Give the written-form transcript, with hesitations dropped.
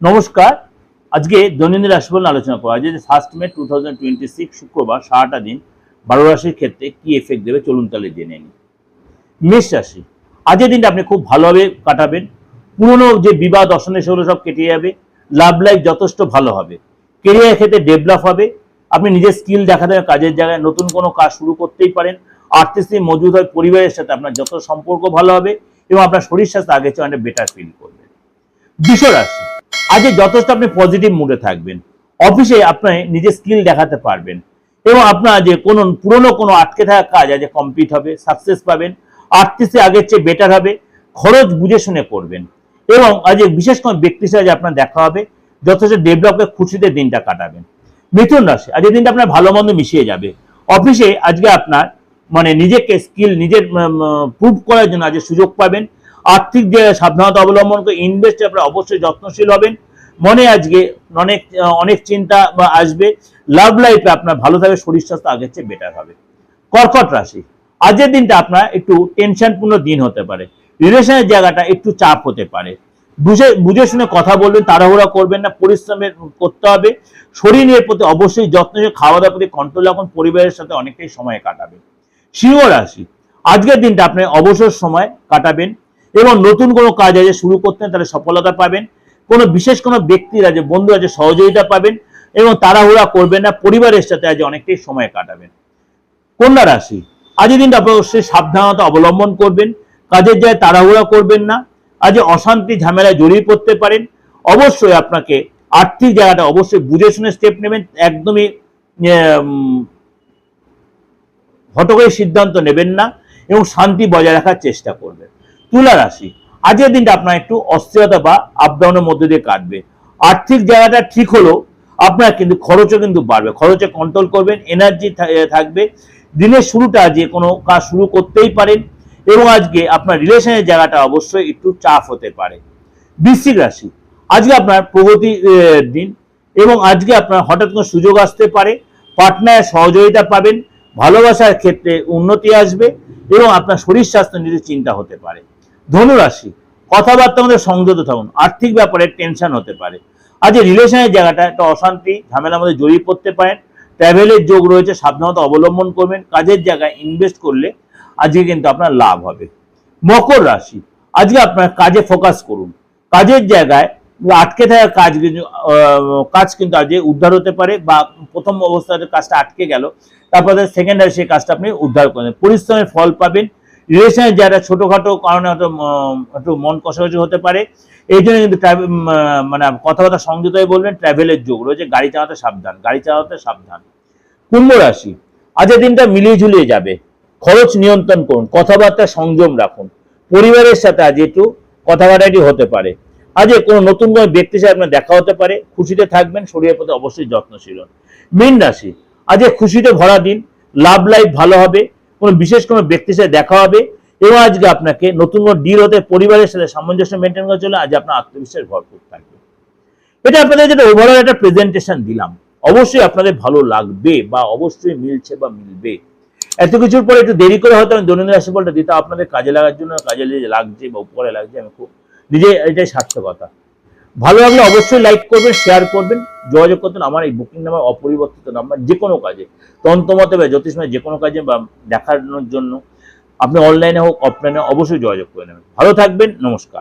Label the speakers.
Speaker 1: নমস্কার। আজকে দৈনন্দিন রাশিফল আলোচনা করা। আজ 1 মে 2026 শুক্রবার, সারাটা দিন 12 রাশির ক্ষেত্রে কি এফেক্ট দেবে চলুন তাহলে জেনে নিই। মেষ রাশি, আজকের দিনটা আপনি খুব ভালোভাবে কাটাবেন। পুরনো যে বিবাদ অশান্তি সেগুলো সব কেটে যাবে। লাভ লাইফ যথেষ্ট ভালো হবে। কেরিয়ার ক্ষেত্রে ডেভেলপ হবে। আপনি নিজের স্কিল দেখাতে কাজের জায়গায় নতুন কোনো কাজ শুরু করতেই পারেন। আর্থিক স্থিতি মজবুত হয়। পরিবারের সাথে আপনার যত সম্পর্ক ভালো হবে এবং আপনার শরীর স্বাস্থ্য আগের চেয়ে অনেক বেটার ফিল করবেন। বৃষ রাশি, আজকে যথেষ্ট আপনি পজিটিভ মুডে থাকবেন। অফিসে আপনি নিজের স্কিল দেখাতে পারবেন এবং আপনার যে কোনো পুরনো কোনো আটকে থাকা কাজ আজ কমপ্লিট হবে, সাকসেস পাবেন। আর্থিক আগের চেয়ে বেটার হবে। খরচ বুঝে শুনে করবেন এবং আজ বিশেষ কোনো ব্যক্তির সাথে আপনার দেখা হবে। যথেষ্ট ডেভেলপে খুশিতে দিনটা কাটাবেন। মিথুন রাশি, আজকের দিনটা আপনার ভালো মন্দ মিশিয়ে যাবে। অফিসে আজকে আপনার নিজেকে স্কিল নিজের প্রুভ করার জন্য আজকে সুযোগ পাবেন। আর্থিক যে সাবধানতা অবলম্বন করে ইনভেস্টে আপনারা অবশ্যই যত্নশীল হবেন। মনে আজকে অনেক অনেক চিন্তা আসবে। লাভ লাইফে আপনার ভালো থাকবে, শরীর স্বাস্থ্য আগের চেয়ে বেটার হবে। কর্কট রাশি, আজকের দিনটা আপনার একটু টেনশনপূর্ণ দিন হতে পারে। রিলেশনের জায়গাটা একটু চাপ হতে পারে। বুঝে শুনে কথা বলবেন, তাড়াহুড়া করবেন না, পরিশ্রমের করতে হবে। শরীরের প্রতি অবশ্যই যত্ন, খাওয়া দাওয়ার প্রতি কন্ট্রোল রাখুন। পরিবারের সাথে অনেকটাই সময় কাটাবেন। সিংহ রাশি, আজকের দিনটা আপনি অবসর সময় কাটাবেন এবং নতুন কোনো কাজ আছে শুরু করতেন তাহলে সফলতা পাবেন। কোনো বিশেষ কোনো ব্যক্তির আছে বন্ধু আছে সহযোগিতা পাবেন এবং তাড়াহুড়া করবেন না। পরিবারের সাথে আজ অনেকটাই সময় কাটাবেন। কন্যা রাশি, আজকের দিনটা অবশ্যই সাবধানতা অবলম্বন করবেন। কাজের জায়গায় তাড়াহুড়া করবেন না। আজ অশান্তি ঝামেলায় জড়িয়ে পড়তে পারেন। অবশ্যই আপনাকে আর্থিক জায়গাটা অবশ্যই বুঝে শুনে স্টেপ নেবেন। একদমই হঠকারী সিদ্ধান্ত নেবেন না এবং শান্তি বজায় রাখার চেষ্টা করবেন। তুলা রাশি, আজকের দিনটা আপনার একটু অস্থিরতা বা আপডাউনের মধ্যে দিয়ে কাটবে। আর্থিক জায়গাটা ঠিক হলো, আপনার কিন্তু খরচও কিন্তু বাড়বে। খরচে কন্ট্রোল করবেন, এনার্জি থাকবে। দিনের শুরুটা যে কোনো কাজ শুরু করতেই পারেন এবং আজকে আপনার রিলেশনের জায়গাটা অবশ্যই একটু চাপ হতে পারে। বৃশ্চিক রাশি, আজকে আপনার প্রগতি দিন এবং আজকে আপনার হঠাৎ কোনো সুযোগ আসতে পারে। পার্টনারের সহযোগিতা পাবেন। ভালোবাসার ক্ষেত্রে উন্নতি আসবে এবং আপনার শরীর স্বাস্থ্য নিয়ে চিন্তা হতে পারে। ধনুরাশি, কথাবার্তার মধ্যে সংযত থাকুন। আর্থিক ব্যাপারে টেনশন হতে পারে। আজ রিলেশনের জায়গাটা একটা অশান্তি ঝামেলার মধ্যে জড়িয়ে পড়তে পারেন। ট্রাভেলের যোগ রয়েছে, সাবধানতা অবলম্বন করবেন। কাজের জায়গায় ইনভেস্ট করলে আজকে কিন্তু আপনার লাভ হবে। মকর রাশি, আজকে আপনার কাজে ফোকাস করুন। কাজের জায়গায় আটকে থাকা কাজ কিন্তু আজকে উদ্ধার হতে পারে বা প্রথম অবস্থাতে কাজটা আটকে গেল, তারপরে সেকেন্ডারি সেই কাজটা আপনি উদ্ধার করেন। পরিশ্রমের ফল পাবেন। রিলেশনের যারা ছোটখাটো কারণে হয়তো একটু মন কষাকষি হতে পারে, এই জন্য কিন্তু কথাবার্তা সংযত হয়ে বলবেন। ট্রাভেলের যোগ রয়েছে, গাড়ি চালাতে সাবধান, গাড়ি চালাতে সাবধান। কুম্ভ রাশি, আজকের দিনটা মিলিয়ে ঝুলিয়ে যাবে। খরচ নিয়ন্ত্রণ করুন, কথাবার্তা সংযম রাখুন। পরিবারের সাথে আজ একটু কথাবার্তাটি হতে পারে। আজ কোনো নতুন কোনো ব্যক্তির সাথে আপনার দেখা হতে পারে। খুশিতে থাকবেন, শরীরের প্রতি অবশ্যই যত্নশীল হন। মীন রাশি, আজ খুশিতে ভরা দিন। লাভ লাইফ ভালো হবে। কোনো বিশেষ কোনো ব্যক্তির সাথে দেখা হবে এবং আজকে আপনাকে নতুন কোনো ডিল হতে পরিবারের সাথে সামঞ্জস্য মেনটেন করে চলে আজ আপনার আত্মবিশ্বাস ভরপুর থাকবে। এটা আপনাদের যেটা ওভারঅল একটা প্রেজেন্টেশন দিলাম, অবশ্যই আপনাদের ভালো লাগবে বা অবশ্যই মিলছে বা মিলবে। এত কিছুর পরে একটু দেরি করে হয়তো আমি দৈনন্দিন রাশিফলটা দিতে আপনাদের কাজে লাগার জন্য, কাজে লাগছে বা উপরে লাগছে, আমি খুব নিজে এটাই সার্থকতা। ভালো লাগলে অবশ্যই লাইক করবেন, শেয়ার করবেন, যোগাযোগ করতেন আমার এই বুকিং নাম্বার, অপরিবর্তিত নাম্বার। যে কোনো কাজে তন্ত্রমতে বা জ্যোতিষময় যে কোনো কাজে বা দেখানোর জন্য আপনি অনলাইনে হোক অফলাইনে অবশ্যই যোগাযোগ করে নেবেন। ভালো থাকবেন, নমস্কার।